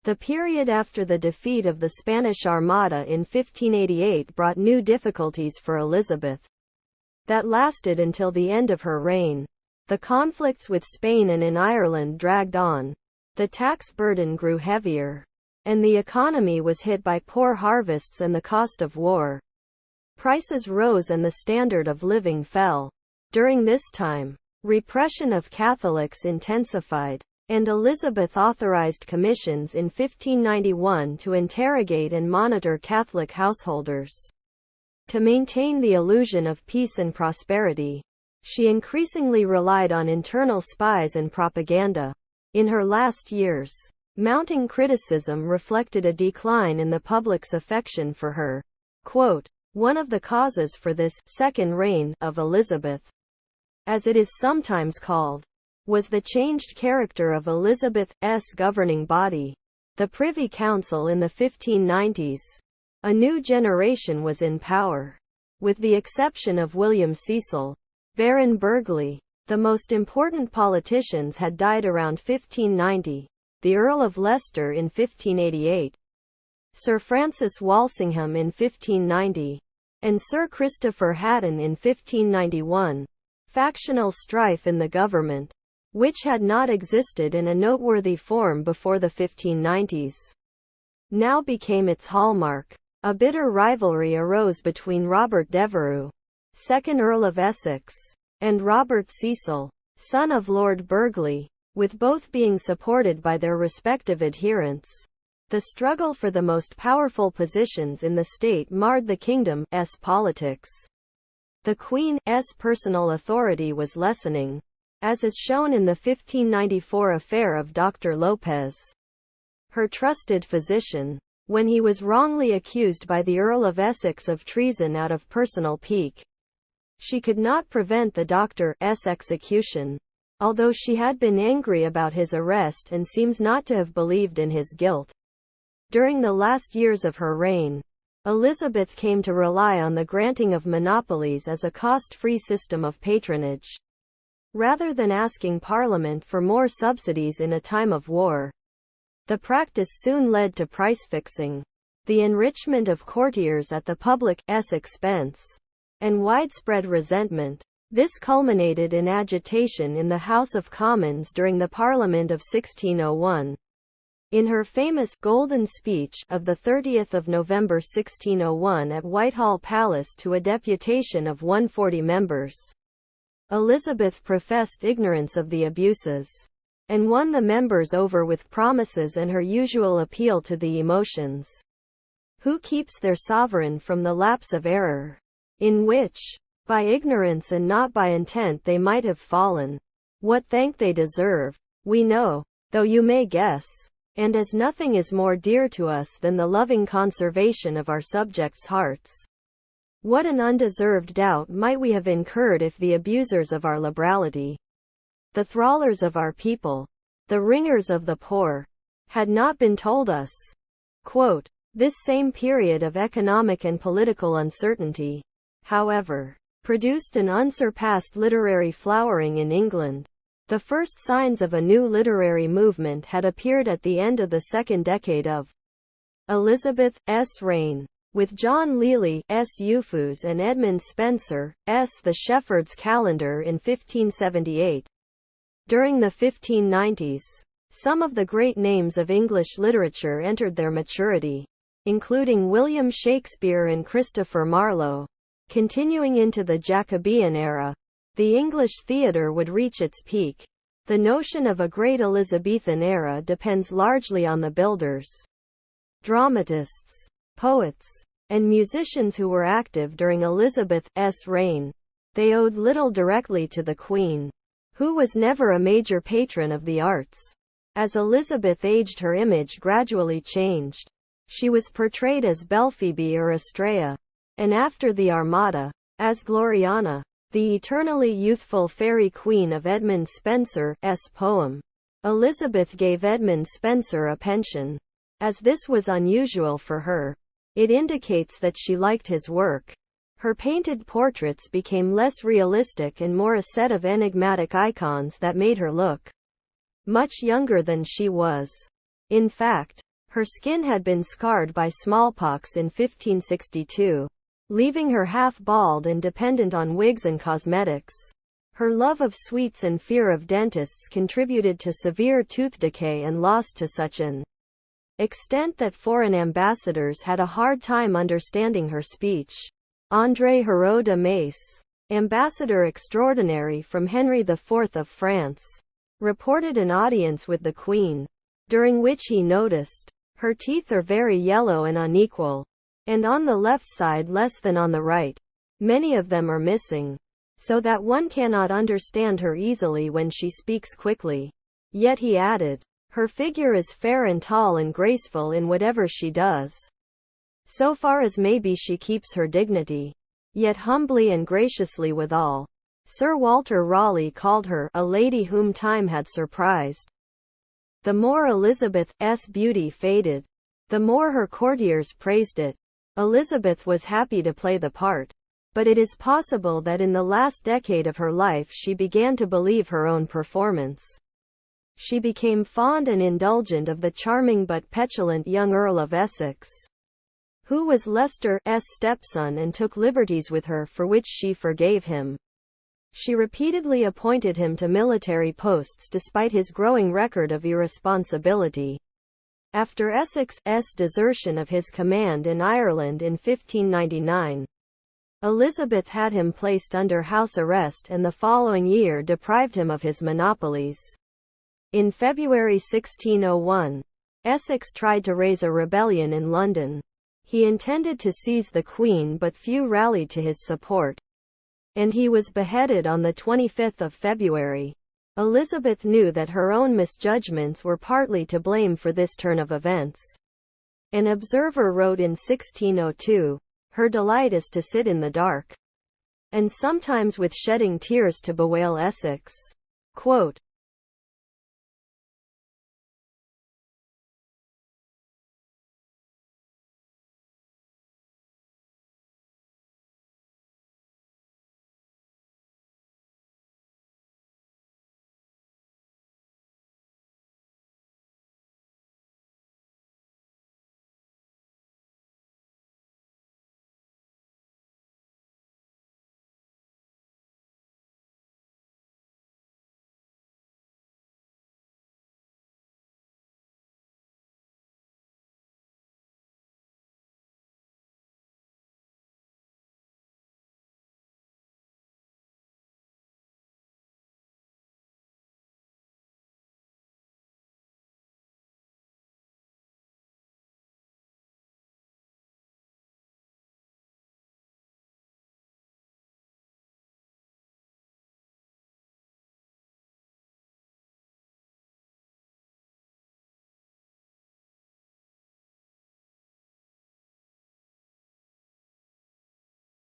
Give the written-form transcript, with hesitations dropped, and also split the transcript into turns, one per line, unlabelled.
The period after the defeat of the Spanish Armada in 1588 brought new difficulties for Elizabeth that lasted until the end of her reign. The conflicts with Spain and in Ireland dragged on. The tax burden grew heavier, and the economy was hit by poor harvests and the cost of war. Prices rose and the standard of living fell. During this time, repression of Catholics intensified, and Elizabeth authorized commissions in 1591 to interrogate and monitor Catholic householders. To maintain the illusion of peace and prosperity, she increasingly relied on internal spies and propaganda. In her last years, mounting criticism reflected a decline in the public's affection for her. Quote, "One of the causes for this second reign of Elizabeth, as it is sometimes called, was the changed character of Elizabeth's governing body, the Privy Council in the 1590s. A new generation was in power. With the exception of William Cecil, Baron Burghley, the most important politicians had died around 1590, the Earl of Leicester in 1588, Sir Francis Walsingham in 1590, and Sir Christopher Hatton in 1591. Factional strife in the government, which had not existed in a noteworthy form before the 1590s, now became its hallmark. A bitter rivalry arose between Robert Devereux, 2nd Earl of Essex, and Robert Cecil, son of Lord Burghley, with both being supported by their respective adherents. The struggle for the most powerful positions in the state marred the kingdom's politics. The Queen's personal authority was lessening, as is shown in the 1594 affair of Dr. Lopez, her trusted physician, when he was wrongly accused by the Earl of Essex of treason out of personal pique. She could not prevent the doctor's execution, although she had been angry about his arrest and seems not to have believed in his guilt. During the last years of her reign, Elizabeth came to rely on the granting of monopolies as a cost-free system of patronage, rather than asking Parliament for more subsidies in a time of war. The practice soon led to price-fixing, the enrichment of courtiers at the public's expense, and widespread resentment. This culminated in agitation in the House of Commons during the Parliament of 1601. In her famous Golden Speech of the 30th of November 1601 at Whitehall Palace to a deputation of 140 members, Elizabeth professed ignorance of the abuses, and won the members over with promises and her usual appeal to the emotions. Who keeps their sovereign from the lapse of error, in which, by ignorance and not by intent they might have fallen? What thank they deserve, we know, though you may guess. And as nothing is more dear to us than the loving conservation of our subjects' hearts, what an undeserved doubt might we have incurred if the abusers of our liberality, the thrallers of our people, the wringers of the poor, had not been told us. Quote, "This same period of economic and political uncertainty, however, produced an unsurpassed literary flowering in England. The first signs of a new literary movement had appeared at the end of the second decade of Elizabeth's reign, with John Lely's Euphues and Edmund Spenser's The Shepherd's Calendar in 1578. During the 1590s, some of the great names of English literature entered their maturity, including William Shakespeare and Christopher Marlowe. Continuing into the Jacobean era, the English theatre would reach its peak. The notion of a great Elizabethan era depends largely on the builders, dramatists, poets, and musicians who were active during Elizabeth's reign. They owed little directly to the Queen, who was never a major patron of the arts. As Elizabeth aged, her image gradually changed. She was portrayed as Belphoebe or Astrea, and after the Armada, as Gloriana, the eternally youthful fairy queen of Edmund Spenser's poem. Elizabeth gave Edmund Spenser a pension. As this was unusual for her, it indicates that she liked his work. Her painted portraits became less realistic and more a set of enigmatic icons that made her look much younger than she was. In fact, Her skin had been scarred by smallpox in 1562, leaving her half-bald and dependent on wigs and cosmetics. Her love of sweets and fear of dentists contributed to severe tooth decay and loss to such an extent that foreign ambassadors had a hard time understanding her speech. André Hérault de Mace, ambassador extraordinary from Henry IV of France, reported an audience with the Queen, during which he noticed, "Her teeth are very yellow and unequal, and on the left side less than on the right. Many of them are missing, so that one cannot understand her easily when she speaks quickly." Yet he added, "Her figure is fair and tall and graceful in whatever she does. So far as may be she keeps her dignity, yet humbly and graciously withal." Sir Walter Raleigh called her a lady whom time had surprised. The more Elizabeth's beauty faded, the more her courtiers praised it. Elizabeth was happy to play the part, but it is possible that in the last decade of her life she began to believe her own performance. She became fond and indulgent of the charming but petulant young Earl of Essex, who was Leicester's stepson, and took liberties with her for which she forgave him. She repeatedly appointed him to military posts despite his growing record of irresponsibility. After Essex's desertion of his command in Ireland in 1599, Elizabeth had him placed under house arrest and the following year deprived him of his monopolies. In February 1601, Essex tried to raise a rebellion in London. He intended to seize the Queen, but few rallied to his support, and he was beheaded on the 25th of February. Elizabeth knew that her own misjudgments were partly to blame for this turn of events. An observer wrote in 1602, "Her delight is to sit in the dark, and sometimes with shedding tears to bewail Essex." Quote,